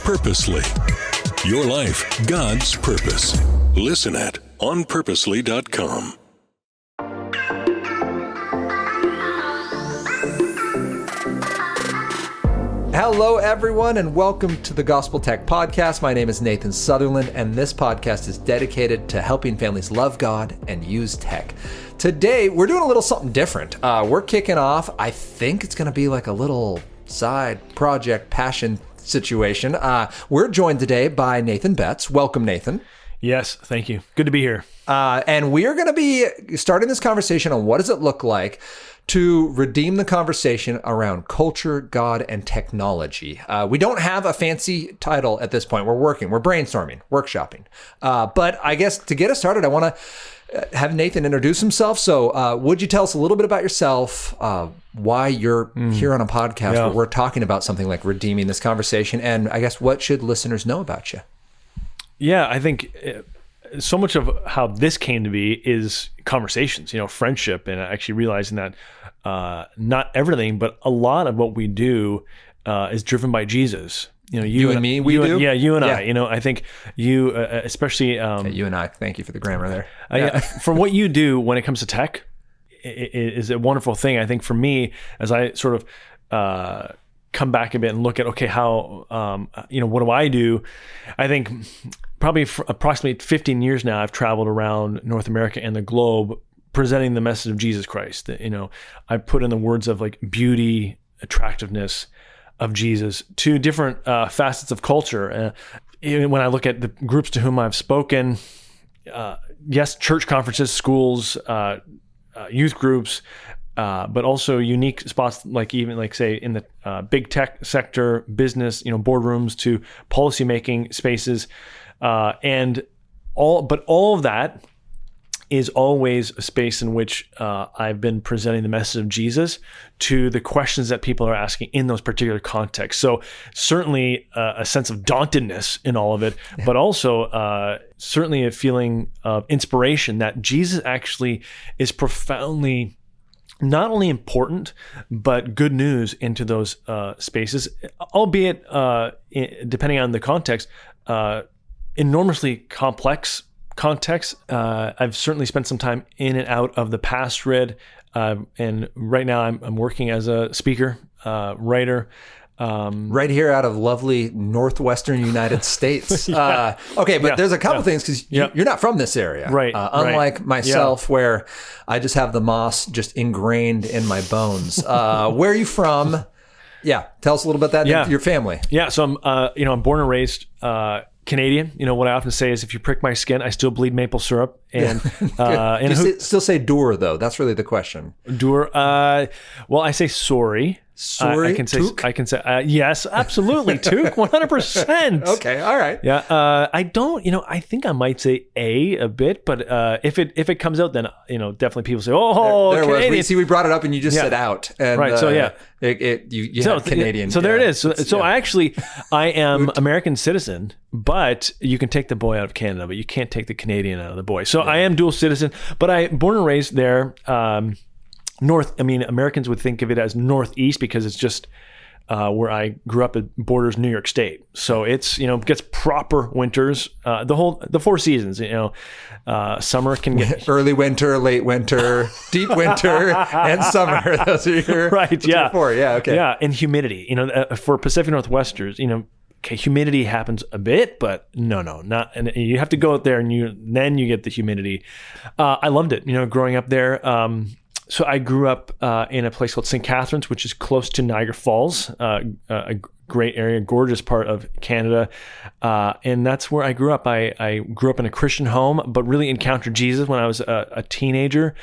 Purposely. Your life, God's purpose. Listen at onpurposely.com. Hello, everyone, and welcome to the Gospel Tech Podcast. My name is Nathan Sutherland, and this podcast is dedicated to helping families love God and use tech. Today, we're doing a little something different. We're kicking off, I think it's going to be like a little side project passion situation. We're joined today by Nathan Betts. Welcome, Nathan. Yes, thank you. Good to be here. And we are going to be starting this conversation on what does it look like to redeem the conversation around culture, God, and technology. We don't have a fancy title at this point. We're brainstorming, workshopping. But I guess to get us started, I want to have Nathan introduce himself. So would you tell us a little bit about yourself, why you're here on a podcast where we're talking about something like redeeming this conversation, and I guess what should listeners know about you? Yeah, I think so much of how this came to be is conversations, friendship, and actually realizing that not everything, but a lot of what we do is driven by Jesus. You and me, we do? Yeah, you and I. I think you, especially... you and I, thank you for the grammar there. From what you do when it comes to tech, it is a wonderful thing. I think for me, as I sort of come back a bit and look at, okay, how, what do I do? I think probably for approximately 15 years now, I've traveled around North America and the globe presenting the message of Jesus Christ. That, I put in the words of like beauty, attractiveness of Jesus to different facets of culture. Even when I look at the groups to whom I've spoken, yes, church conferences, schools, youth groups, but also unique spots like say in the big tech sector, business, boardrooms to policymaking spaces, and all of that is always a space in which I've been presenting the message of Jesus to the questions that people are asking in those particular contexts. So certainly a sense of dauntedness in all of it, but also certainly a feeling of inspiration that Jesus actually is profoundly not only important, but good news into those spaces, albeit, depending on the context, enormously complex context. I've certainly spent some time in and out of the pastorate, and right now I'm working as a speaker, writer, right here out of lovely northwestern United States. Okay, but there's a couple things because you're not from this area, right? Unlike myself, where I just have the moss just ingrained in my bones. Where are you from? Yeah, tell us a little bit about that. Your family. Yeah, so I'm born and raised Canadian. What I often say is, if you prick my skin, I still bleed maple syrup. And still say "dur" though? That's really the question. Dur. Well, I say sorry. Sorry, I can say. Took? I can say yes, absolutely, Took, 100%. Okay, all right. Yeah, I don't. I think I might say a bit, but if it comes out, then definitely people say, "Oh, there Canadian." We brought it up, and you just said "out," and right. So you have Canadian. So there it is. So I am American citizen, but you can take the boy out of Canada, but you can't take the Canadian out of the boy. So I am dual citizen, but I born and raised there. Americans would think of it as Northeast because it's just where I grew up. It borders New York State, so it's gets proper winters. The 4 seasons. Summer can get early winter, late winter, deep winter, and summer. Those are your right. Yeah. 4. Yeah. Okay. Yeah, and humidity. For Pacific Northwesters, okay, humidity happens a bit, but no, not. And you have to go out there, and then you get the humidity. I loved it. Growing up there. So I grew up in a place called St. Catharines, which is close to Niagara Falls, a great area, gorgeous part of Canada. And that's where I grew up. I grew up in a Christian home, but really encountered Jesus when I was a teenager.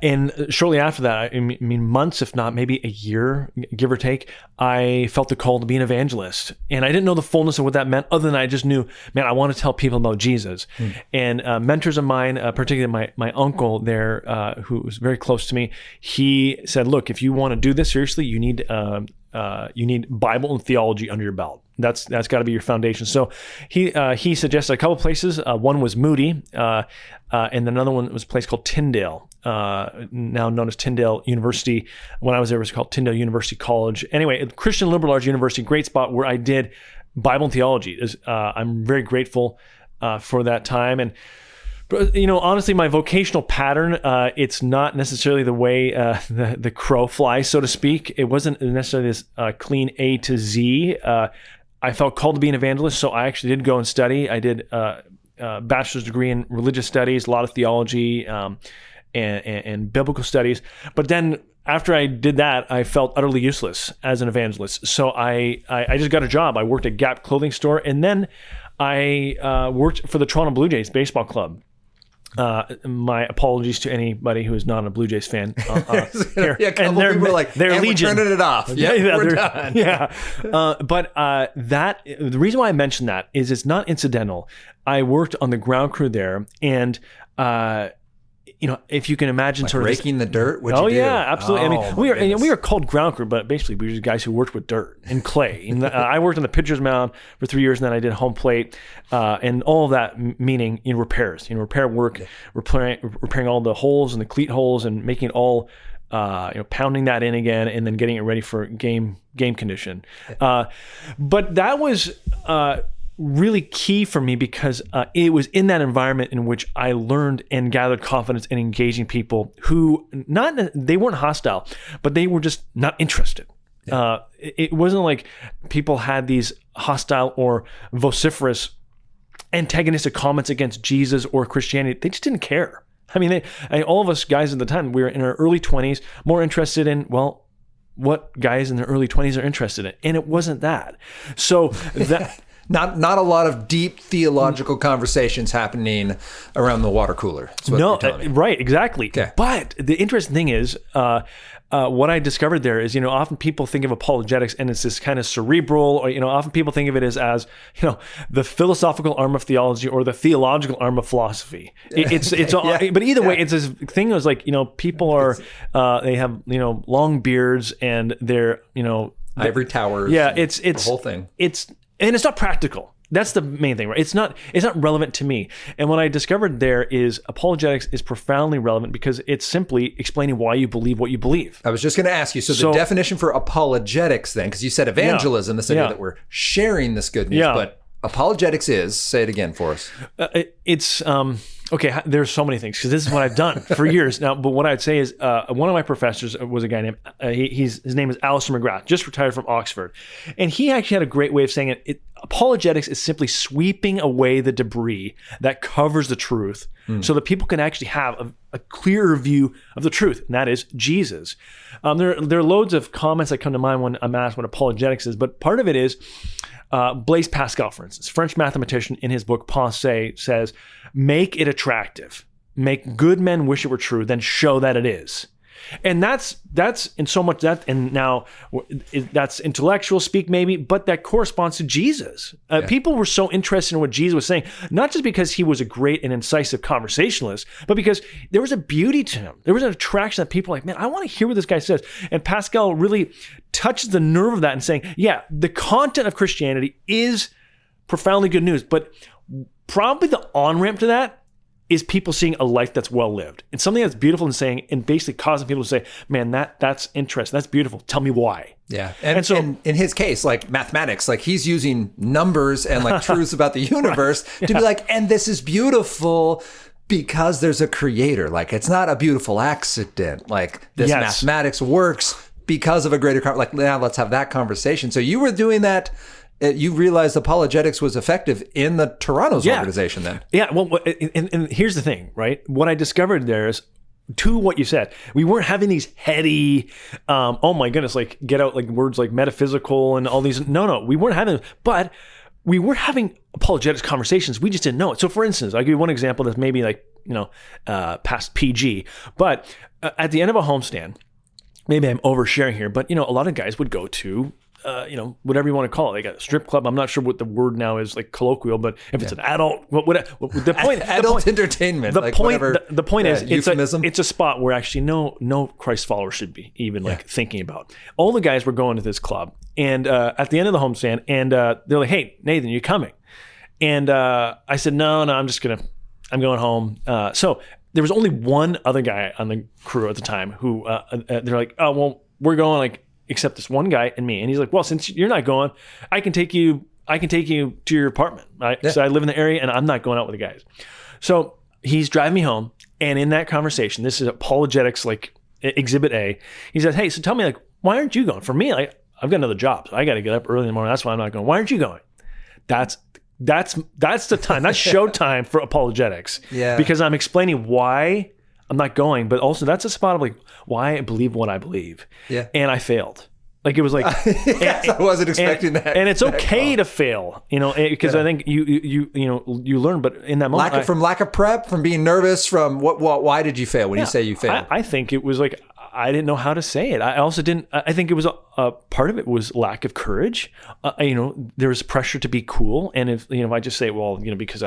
And shortly after that, I mean, months, if not maybe a year, give or take, I felt the call to be an evangelist. And I didn't know the fullness of what that meant, other than I just knew, man, I want to tell people about Jesus. And mentors of mine, particularly my uncle there, who was very close to me, he said, look, if you want to do this seriously, you need Bible and theology under your belt. That's got to be your foundation. So he suggested a couple places. One was Moody, and another one was a place called Tyndale, now known as Tyndale University. When I was there, it was called Tyndale University College. Anyway, Christian liberal arts university, great spot where I did Bible and theology. I'm very grateful for that time. And honestly, my vocational pattern, it's not necessarily the way the crow flies, so to speak. It wasn't necessarily this clean A to Z. I felt called to be an evangelist, so I actually did go and study. I did a bachelor's degree in religious studies, a lot of theology and biblical studies. But then after I did that, I felt utterly useless as an evangelist. So I just got a job. I worked at Gap clothing store, and then I worked for the Toronto Blue Jays baseball club. My apologies to anybody who is not a Blue Jays fan. Here. Yeah, and they're like, they're legion. We're turning it off. We're done. Yeah. But the reason why I mentioned that is it's not incidental. I worked on the ground crew there, and if you can imagine, like sort of raking the dirt. What'd you do? Yeah, absolutely. Oh, we were called ground crew, but basically we were just guys who worked with dirt and clay. And I worked on the pitcher's mound for 3 years, and then I did home plate, and all of that meaning repairs, repair work, repairing all the holes and the cleat holes, and making it all, pounding that in again, and then getting it ready for game condition. But that was really key for me because it was in that environment in which I learned and gathered confidence in engaging people who they weren't hostile, but they were just not interested. Yeah. It wasn't like people had these hostile or vociferous antagonistic comments against Jesus or Christianity. They just didn't care. I mean, all of us guys at the time, we were in our early 20s, more interested in, what guys in their early 20s are interested in. And it wasn't that. So that... Not a lot of deep theological conversations happening around the water cooler. No, right, exactly. Okay. But the interesting thing is, what I discovered there is, often people think of apologetics and it's this kind of cerebral, or, often people think of it as the philosophical arm of theology or the theological arm of philosophy. It's yeah. But either way, it's this thing that's like, people are, they have, long beards and they're, ivory towers. Yeah, it's the whole thing. And it's not practical. That's the main thing, right? It's not relevant to me. And what I discovered there is apologetics is profoundly relevant because it's simply explaining why you believe what you believe. I was just going to ask you, so the definition for apologetics then, because you said evangelism, this idea that we're sharing this good news, but apologetics is, say it again for us. It's, okay, there's so many things because this is what I've done for years now. But what I'd say is one of my professors was a guy named, his name is Alistair McGrath, just retired from Oxford. And he actually had a great way of saying it. Apologetics is simply sweeping away the debris that covers the truth so that people can actually have a clearer view of the truth, and that is Jesus. There are loads of comments that come to mind when I'm asked what apologetics is, but part of it is Blaise Pascal, for instance, French mathematician, in his book Pensée says, make it attractive. Make good men wish it were true, then show that it is. And that's in so much that, and now that's intellectual speak maybe, but that corresponds to Jesus. People were so interested in what Jesus was saying, not just because he was a great and incisive conversationalist, but because there was a beauty to him. There was an attraction that people were like, man, I want to hear what this guy says. And Pascal really touches the nerve of that and saying, yeah, the content of Christianity is profoundly good news, but probably the on-ramp to that is people seeing a life that's well lived. It's something that's beautiful and saying, and basically causing people to say, man, that's interesting. That's beautiful. Tell me why. Yeah. And so in his case, like mathematics, like he's using numbers and like truths about the universe to be like, and this is beautiful because there's a creator. Like it's not a beautiful accident. Like this mathematics works because of a greater, like now let's have that conversation. So you were doing that. You realized apologetics was effective in the Toronto's organization then. Yeah, well, and here's the thing, right? What I discovered there is, to what you said, we weren't having these heady, oh my goodness, like get out like words like metaphysical and all these. No, we weren't having them, but we were having apologetics conversations. We just didn't know it. So for instance, I'll give you one example that's maybe like, past PG, but at the end of a homestand, maybe I'm oversharing here, but a lot of guys would go to, whatever you want to call it, like a strip club. I'm not sure what the word now is, like colloquial, but if it's an adult, the point, adult entertainment. The point is, it's a spot where actually no Christ follower should be even like thinking about. All the guys were going to this club, and at the end of the homestand, and they're like, "Hey, Nathan, you coming?" And I said, "No, I'm going home." So there was only one other guy on the crew at the time who they're like, "Oh, well, we're going like." Except this one guy and me. And he's like, well, since you're not going, I can take you I can take you to your apartment. So I live in the area and I'm not going out with the guys. So he's driving me home. And in that conversation, this is apologetics, like exhibit A. He says, hey, so tell me, like, why aren't you going? For me, I've got another job. So I got to get up early in the morning. That's why I'm not going. Why aren't you going? That's the time. That's showtime for apologetics. Yeah. Because I'm explaining why I'm not going, but also that's a spot of like why I believe what I believe. Yeah. And I failed. Like it was like I wasn't expecting that. And it's okay to fail, because I think you learn, but in that moment, from lack of prep, from being nervous, from why did you fail when you say you failed? I think it was like I didn't know how to say it. I also didn't. I think it was a part of it was lack of courage. There was pressure to be cool, and if I just say, well, because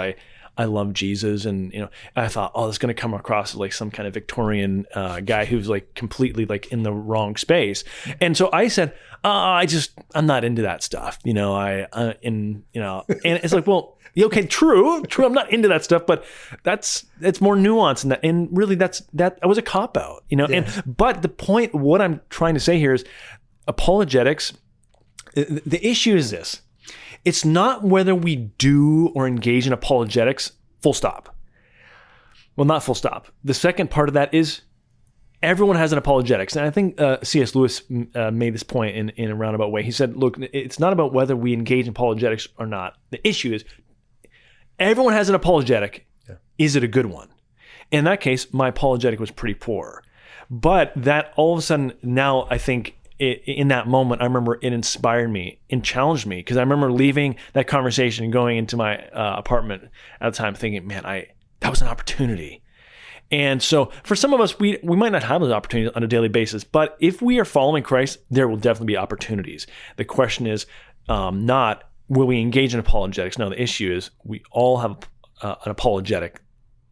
I love Jesus, and I thought, oh, this is going to come across as like some kind of Victorian guy who's like completely like in the wrong space. And so I said, I'm not into that stuff, and it's like, well, okay, true, I'm not into that stuff, but it's more nuanced than that, and really that was a cop out, but the point, what I'm trying to say here is apologetics. The issue is this. It's not whether we do or engage in apologetics, full stop. Well, not full stop. The second part of that is everyone has an apologetics. And I think C.S. Lewis made this point in a roundabout way. He said, look, it's not about whether we engage in apologetics or not. The issue is everyone has an apologetic. Yeah. Is it a good one? In that case, my apologetic was pretty poor. But that all of a sudden now I think in that moment, I remember it inspired me and challenged me, because I remember leaving that conversation and going into my apartment at the time thinking, man, that was an opportunity. And so for some of us, we might not have those opportunities on a daily basis, but if we are following Christ, there will definitely be opportunities. The question is not will we engage in apologetics? No, the issue is we all have an apologetic,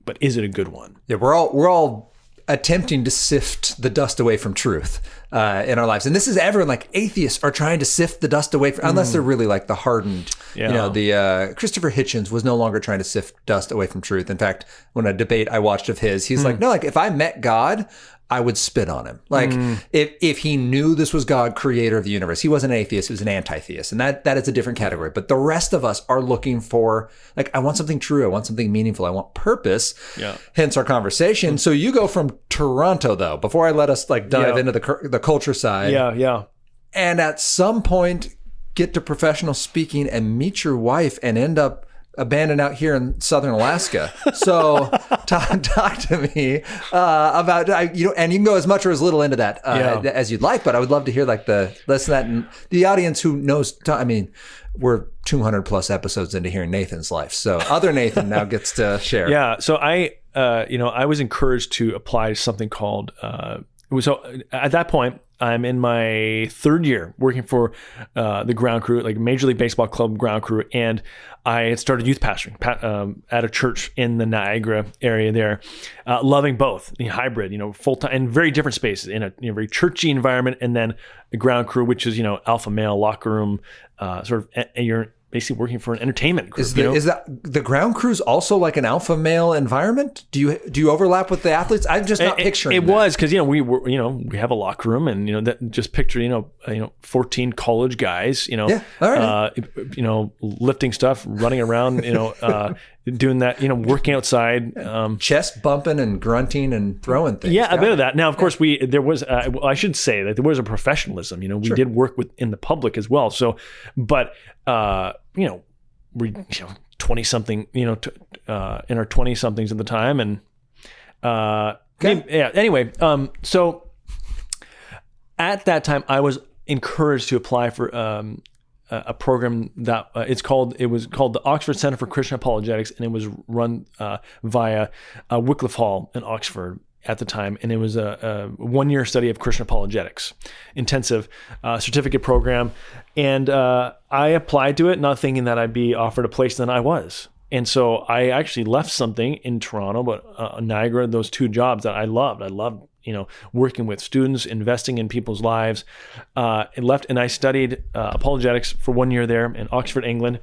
but is it a good one? Yeah, we're all attempting to sift the dust away from truth in our lives. And this is everyone, like atheists are trying to sift the dust away from, unless they're really like the hardened, the Christopher Hitchens was no longer trying to sift dust away from truth. In fact, when a debate I watched of his, he's like, no, like if I met God, I would spit on him. Like if he knew this was God, creator of the universe, he wasn't an atheist, he was an anti-theist. And that is a different category. But the rest of us are looking for, like, I want something true. I want something meaningful. I want purpose. Yeah. Hence our conversation. So you go from Toronto though, before I let us like dive into the culture side. Yeah. Yeah. And at some point get to professional speaking and meet your wife and end up abandoned out here in southern Alaska. So talk to me about, and you can go as much or as little into that as you'd like, but I would love to hear like the lesson that, and the audience who knows, we're 200 plus episodes into hearing Nathan's life. So other Nathan now gets to share. Yeah. So I was encouraged to apply something called, so at that point, I'm in my third year working for the ground crew, like Major League Baseball club ground crew, and I had started youth pastoring at a church in the Niagara area there, loving both, hybrid, full-time, and very different spaces in a very churchy environment, and then the ground crew, which is, alpha male, locker room, you're basically working for an entertainment group. Is that the ground crew's also like an alpha male environment? Do you overlap with the athletes? I'm just not picturing it. Was because we were we have a locker room, and that just picture 14 college guys lifting stuff, running around, doing that, working outside, chest bumping and grunting and throwing things. Yeah, a bit of that. Now, of course, there was I should say that there was a professionalism. We did work in the public as well. So, but we 20 something, in our 20 somethings at the time, and anyway, so at that time I was encouraged to apply for a program that it was called the Oxford Center for Christian Apologetics, and it was run via Wycliffe Hall in Oxford at the time, and it was a 1-year study of Christian apologetics, intensive certificate program, and I applied to it not thinking that I'd be offered a place, then I was. And so I actually left something in Toronto, but Niagara, those two jobs that I loved. I loved, working with students, investing in people's lives. And left, and I studied apologetics for 1 year there in Oxford, England.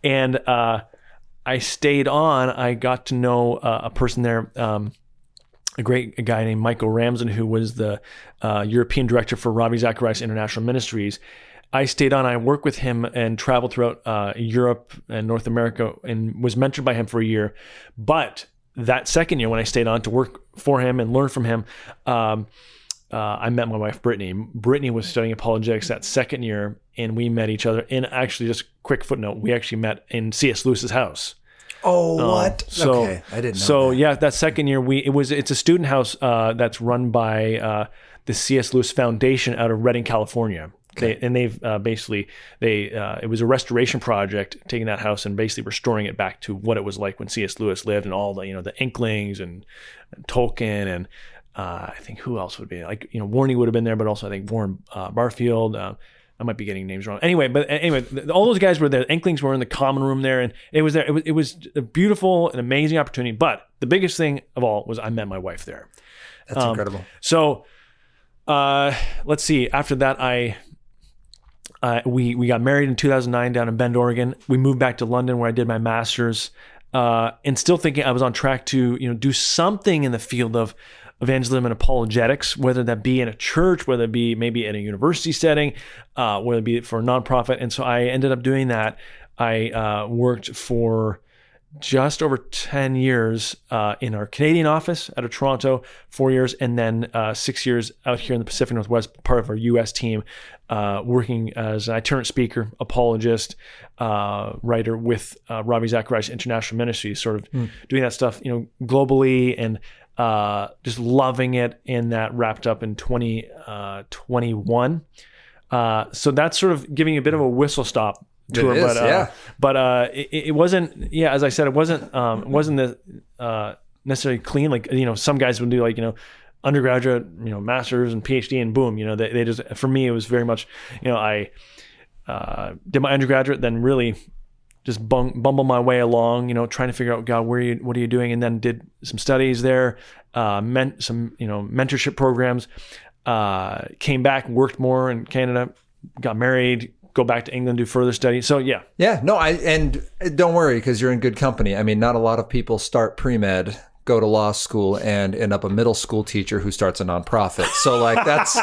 And I stayed on. I got to know a person there, a guy named Michael Ramsden, who was the European director for Ravi Zacharias International Ministries. I stayed on. I worked with him and traveled throughout Europe and North America and was mentored by him for a year. But that second year when I stayed on to work for him and learn from him, I met my wife, Brittany. Brittany was studying apologetics that second year, and we met each other. And actually, just quick footnote, we actually met in C.S. Lewis's house. Oh, what? So, okay, I didn't know So that. yeah, that second year, it's a student house that's run by the C.S. Lewis Foundation out of Redding, California. It was a restoration project, taking that house and basically restoring it back to what it was like when C.S. Lewis lived, and all the the Inklings and Tolkien and I think who else would be Warney would have been there, but also I think Warren Barfield. I might be getting names wrong. Anyway, all those guys were there. The Inklings were in the common room there, and it was there. It was a beautiful and amazing opportunity. But the biggest thing of all was I met my wife there. That's incredible. So let's see. After that, we got married in 2009 down in Bend, Oregon. We moved back to London where I did my master's, and still thinking I was on track to do something in the field of evangelism and apologetics, whether that be in a church, whether it be maybe in a university setting, whether it be for a nonprofit. And so I ended up doing that. I worked for just over 10 years in our Canadian office out of Toronto, 4 years, and then 6 years out here in the Pacific Northwest, part of our U.S. team, working as an itinerant speaker, apologist, writer with Ravi Zacharias International Ministries, sort of doing that stuff, globally, and just loving it. And that wrapped up in 2021. So that's sort of giving you a bit of a whistle stop tour, but it wasn't. Yeah, as I said, it wasn't necessarily clean. Like some guys would do undergraduate, masters and PhD, and boom, they just. For me, it was very much, I did my undergraduate, then really just bumble my way along, trying to figure out, God, what are you doing? And then did some studies there, some mentorship programs, came back, worked more in Canada, got married, go back to England, do further study. So yeah. No, and don't worry, because you're in good company. I mean, not a lot of people start pre-med, go to law school, and end up a middle school teacher who starts a nonprofit. So that's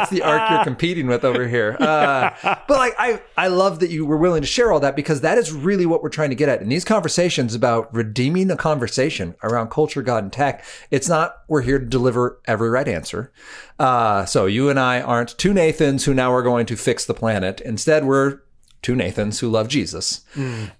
the arc you're competing with over here. But I love that you were willing to share all that, because that is really what we're trying to get at in these conversations about redeeming a conversation around culture, God, and tech. It's not we're here to deliver every right answer. So you and I aren't two Nathans who now are going to fix the planet. Instead, we're two Nathans who love Jesus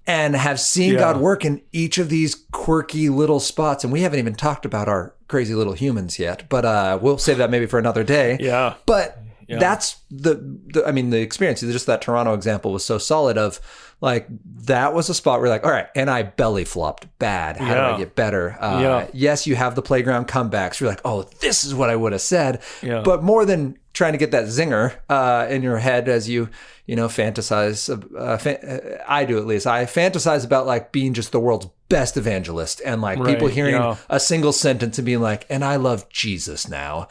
and have seen God work in each of these quirky little spots. And we haven't even talked about our crazy little humans yet, but we'll save that maybe for another day. Yeah. But that's the experience. Just that Toronto example was so solid of that was a spot where all right, and I belly flopped bad. How do I get better? Yes, you have the playground comebacks. You're like, oh, this is what I would have said. Yeah. But more than trying to get that zinger in your head as you fantasize. I do, at least. I fantasize about being just the world's best evangelist, and people hearing a single sentence and being like, and I love Jesus now.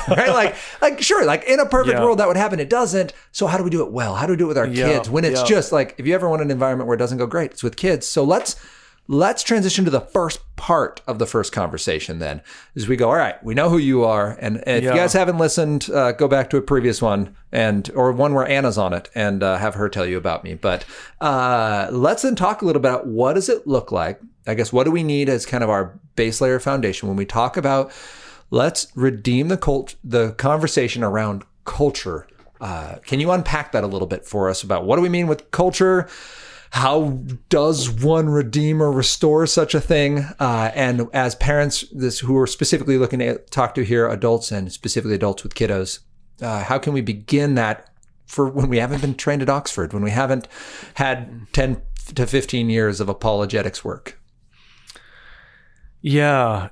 Right? Sure, in a perfect world that would happen. It doesn't. So how do we do it well? How do we do it with our kids when it's just if you ever want an environment where it doesn't go great, it's with kids. So let's transition to the first part of the first conversation then, as we go, all right, we know who you are. And if you guys haven't listened, go back to a previous one or one where Anna's on it and have her tell you about me. But let's then talk a little about what does it look like? I guess, what do we need as kind of our base layer foundation when we talk about let's redeem the conversation around culture. Can you unpack that a little bit for us about what do we mean with culture? How does one redeem or restore such a thing? And as parents, who are specifically looking to talk to here, adults and specifically adults with kiddos, how can we begin that for when we haven't been trained at Oxford, when we haven't had 10 to 15 years of apologetics work? I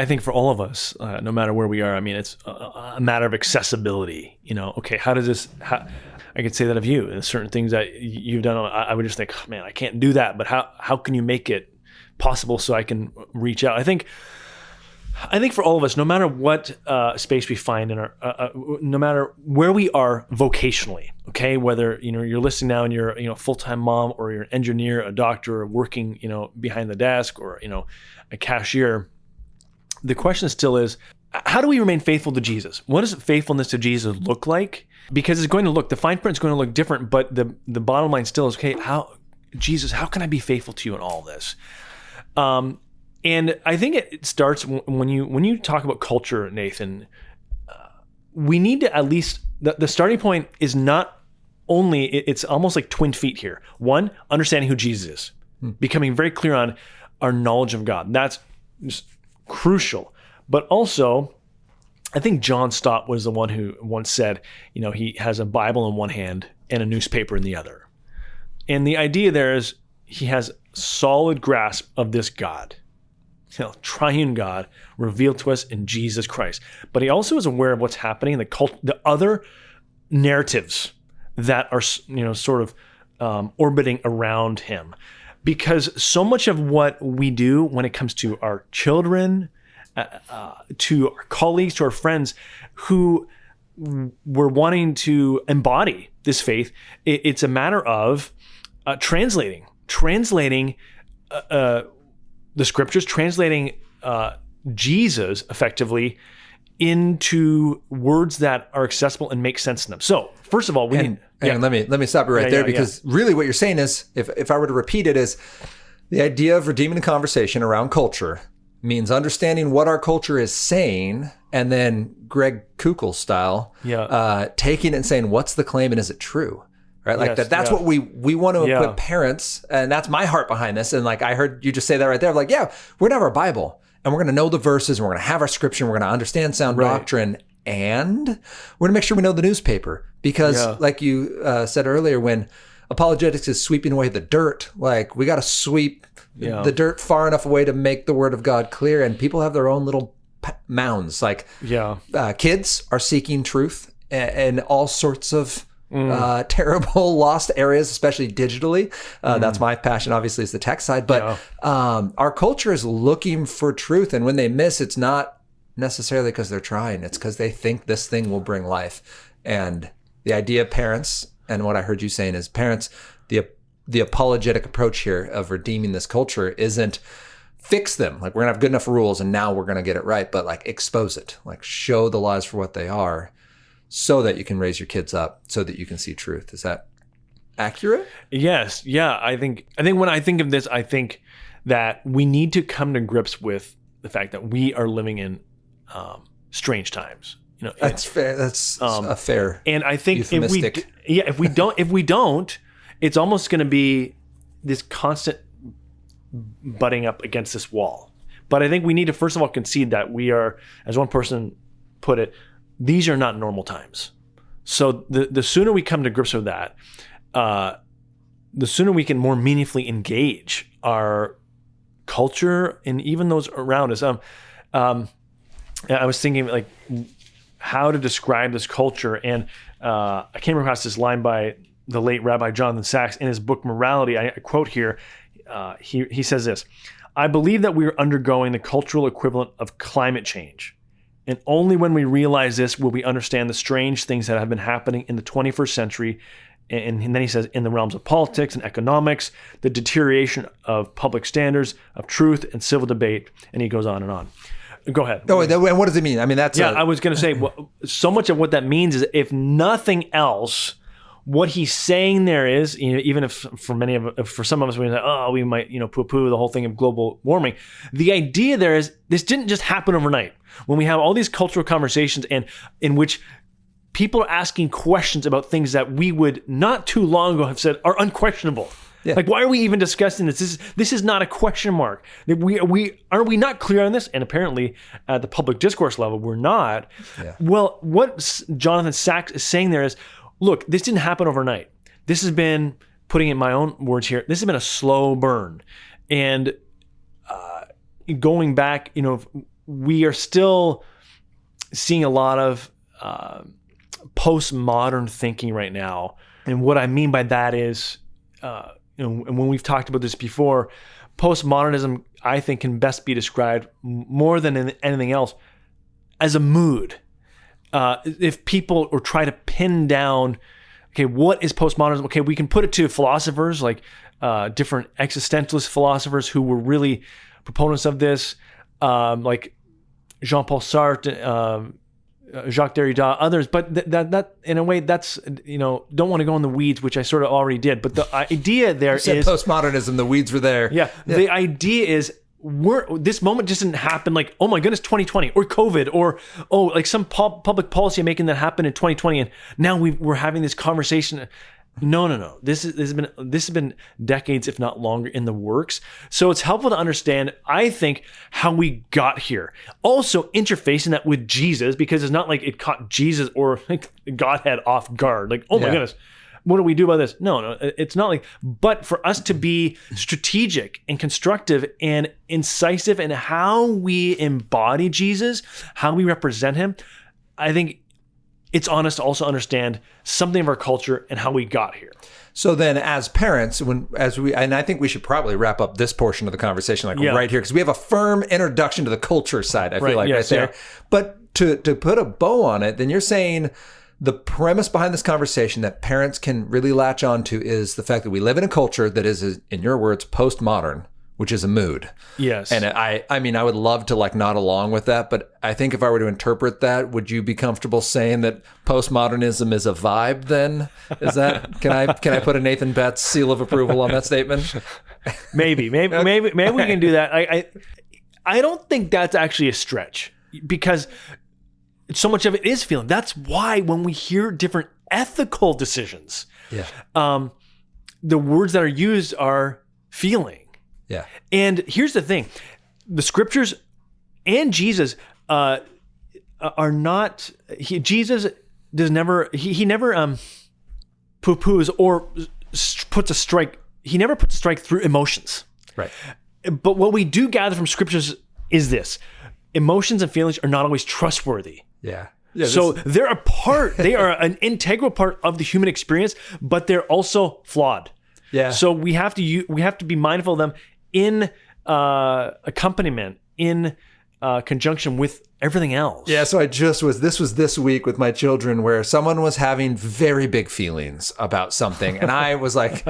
think for all of us, no matter where we are, I mean, it's a matter of accessibility. Okay, I could say that of you. There's certain things that you've done. I would just think, oh, man, I can't do that. But how can you make it possible so I can reach out? I think for all of us, no matter what space we find in our, no matter where we are vocationally, okay, whether you're listening now and you're a full-time mom, or you're an engineer, a doctor, or working behind the desk, or a cashier, the question still is, how do we remain faithful to Jesus? What does faithfulness to Jesus look like? Because it's going to look, the fine print is going to look different, but the bottom line still is, okay, Jesus, how can I be faithful to you in all this? And I think it starts when you talk about culture, Nathan. We need to at least, the starting point is not only, it's almost like twin feet here. One, understanding who Jesus is, becoming very clear on our knowledge of God. That's just crucial. But also, I think John Stott was the one who once said, he has a Bible in one hand and a newspaper in the other. And the idea there is he has solid grasp of this God, triune God revealed to us in Jesus Christ. But he also is aware of what's happening in the other narratives that are, sort of orbiting around him. Because so much of what we do when it comes to our children, to our colleagues, to our friends who we're wanting to embody this faith, it's a matter of translating the scriptures, translating Jesus effectively into words that are accessible and make sense to them. So first of all, let me stop you right there, because really what you're saying is, if I were to repeat it, is the idea of redeeming the conversation around culture means understanding what our culture is saying, and then Greg Koukl style, taking it and saying, what's the claim and is it true? Right? Like that's what we want to equip parents. And that's my heart behind this. And like, I heard you just say that right there. Like, we're going to have our Bible and we're going to know the verses and we're going to have our scripture and we're going to understand sound doctrine. And we're going to make sure we know the newspaper, because like you said earlier, when apologetics is sweeping away the dirt, like we got to sweep the dirt far enough away to make the word of God clear. And people have their own little mounds. Like kids are seeking truth and all sorts of terrible lost areas, especially digitally. That's my passion, obviously, is the tech side. But our culture is looking for truth. And when they miss, it's not necessarily because they're trying. It's because they think this thing will bring life. And the idea of parents, and what I heard you saying is parents, the apologetic approach here of redeeming this culture isn't fix them. Like, we're going to have good enough rules and now we're going to get it right. But like, expose it. Like, show the lies for what they are, so that you can raise your kids up, so that you can see truth. Is that accurate? Yes. Yeah. I think when I think of this, I think that we need to come to grips with the fact that we are living in strange times. That's fair. That's a fair. And I think euphemistic. if we don't, it's almost going to be this constant butting up against this wall. But I think we need to first of all concede that we are, as one person put it, these are not normal times. So the sooner we come to grips with that, the sooner we can more meaningfully engage our culture and even those around us. I was thinking like how to describe this culture, and I came across this line by the late Rabbi Jonathan Sacks in his book Morality. I quote here. He says this: "I believe that we are undergoing the cultural equivalent of climate change. And only when we realize this will we understand the strange things that have been happening in the 21st century." And then he says, in the realms of politics and economics, the deterioration of public standards, of truth and civil debate. And he goes on and on. Go ahead. Oh, and what does it mean? I mean, that's... I was going to say, so much of what that means is, if nothing else, what he's saying there is, even if for some of us, we might, poo-poo the whole thing of global warming. The idea there is, this didn't just happen overnight. When we have all these cultural conversations and in which people are asking questions about things that we would not too long ago have said are unquestionable. Yeah. Like, why are we even discussing this? This is not a question mark. Are we not clear on this? And apparently at the public discourse level, we're not. Yeah. Well, what Jonathan Sacks is saying there is, look, this didn't happen overnight. This has been, putting in my own words here, this has been a slow burn. And going back, we are still seeing a lot of postmodern thinking right now. And what I mean by that is, and when we've talked about this before, postmodernism, I think, can best be described more than anything else as a mood. If people or try to pin down, okay, what is postmodernism? Okay, we can put it to philosophers like different existentialist philosophers who were really proponents of this, like Jean-Paul Sartre, Jacques Derrida, others, but that in a way, that's, don't want to go in the weeds, which I sort of already did. But the idea there is postmodernism. The weeds were there. Yeah. The idea is this moment just didn't happen like, oh my goodness, 2020 or COVID or, like some public policy making that happened in 2020. And now we're having this conversation. No. This has been decades, if not longer, in the works. So it's helpful to understand, I think, how we got here. Also interfacing that with Jesus, because it's not like it caught Jesus or Godhead off guard. Like, oh my goodness, what do we do about this? No, it's not like, but for us to be strategic and constructive and incisive in how we embody Jesus, how we represent him, I think it's on us to also understand something of our culture and how we got here. So then as parents, and I think we should probably wrap up this portion of the conversation right here, because we have a firm introduction to the culture side, I feel right there. Yeah. But to put a bow on it, then you're saying the premise behind this conversation that parents can really latch onto is the fact that we live in a culture that is, in your words, postmodern, which is a mood. Yes. And I mean, I would love to nod along with that, but I think if I were to interpret that, would you be comfortable saying that postmodernism is a vibe then? Is that, can I put a Nathan Betts seal of approval on that statement? Maybe we can do that. I don't think that's actually a stretch, because so much of it is feeling. That's why when we hear different ethical decisions, the words that are used are feeling. Yeah. And here's the thing. The scriptures and Jesus are not, Jesus does never, he never poo-poos or puts a strike. He never puts a strike through emotions. Right. But what we do gather from scriptures is this: emotions and feelings are not always trustworthy. Yeah. So they are an integral part of the human experience, but they're also flawed. Yeah. So we have to be mindful of them in accompaniment, in conjunction with everything else. Yeah. So this was this week with my children, where someone was having very big feelings about something, and I was like,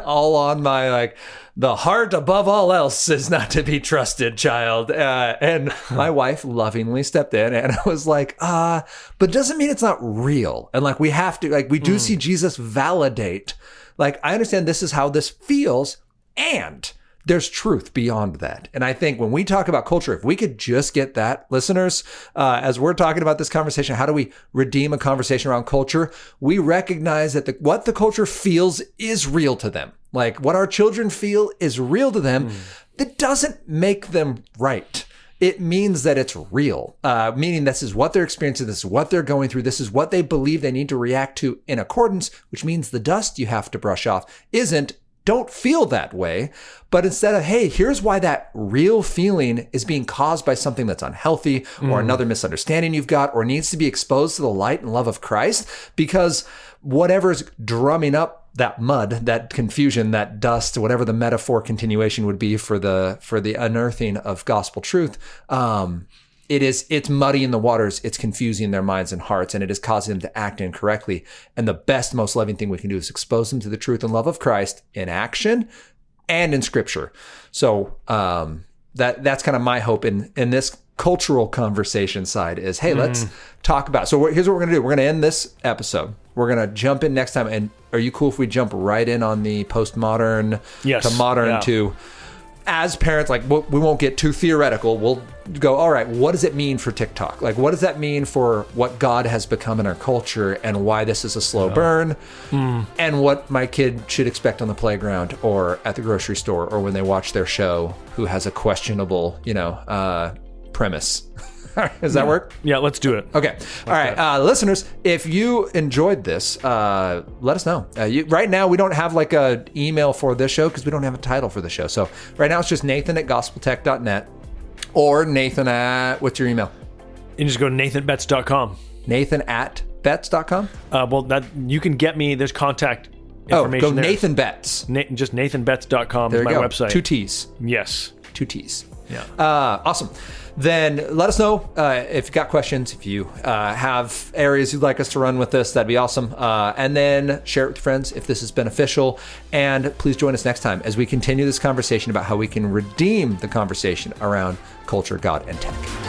all on my the heart above all else is not to be trusted, child. And my wife lovingly stepped in and I was like, but doesn't mean it's not real. And we have to, we do see Jesus validate. I understand this is how this feels, and there's truth beyond that. And I think when we talk about culture, if we could just get that, listeners, as we're talking about this conversation, how do we redeem a conversation around culture? We recognize that what the culture feels is real to them. What our children feel is real to them. That doesn't make them right. It means that it's real, meaning this is what they're experiencing, this is what they're going through, this is what they believe they need to react to in accordance, which means the dust you have to brush off don't feel that way, but instead of, hey, here's why that real feeling is being caused by something that's unhealthy or another misunderstanding you've got, or needs to be exposed to the light and love of Christ, because whatever's drumming up that mud, that confusion, that dust, whatever the metaphor continuation would be for the unearthing of gospel truth, it's muddying the waters, it's confusing their minds and hearts, and it is causing them to act incorrectly. And the best, most loving thing we can do is expose them to the truth and love of Christ in action and in scripture. So that's kind of my hope in this cultural conversation side is, hey, let's talk about it. So here's what we're going to do. We're going to end this episode. We're going to jump in next time. And are you cool if we jump right in on the postmodern to modern to, as parents, we won't get too theoretical. We'll go, all right, what does it mean for TikTok? What does that mean for what God has become in our culture, and why this is a slow burn, and what my kid should expect on the playground or at the grocery store or when they watch their show who has a questionable, premise. Does that work? Yeah, let's do it. Okay. All right. Listeners, if you enjoyed this, let us know. Right now, we don't have a email for this show because we don't have a title for the show. So right now, it's just Nathan@gospeltech.net or Nathan at, what's your email? You just go to nathanbetts.com. Nathan@betts.com? Well, you can get me. There's contact information there. Nathan Betts. Just nathanbetts.com is my website. 2 T's. Yes. 2 T's. Yeah. Awesome. Then let us know if you've got questions, if you have areas you'd like us to run with this, that'd be awesome. And then share it with friends if this is beneficial. And please join us next time as we continue this conversation about how we can redeem the conversation around culture, God, and tech.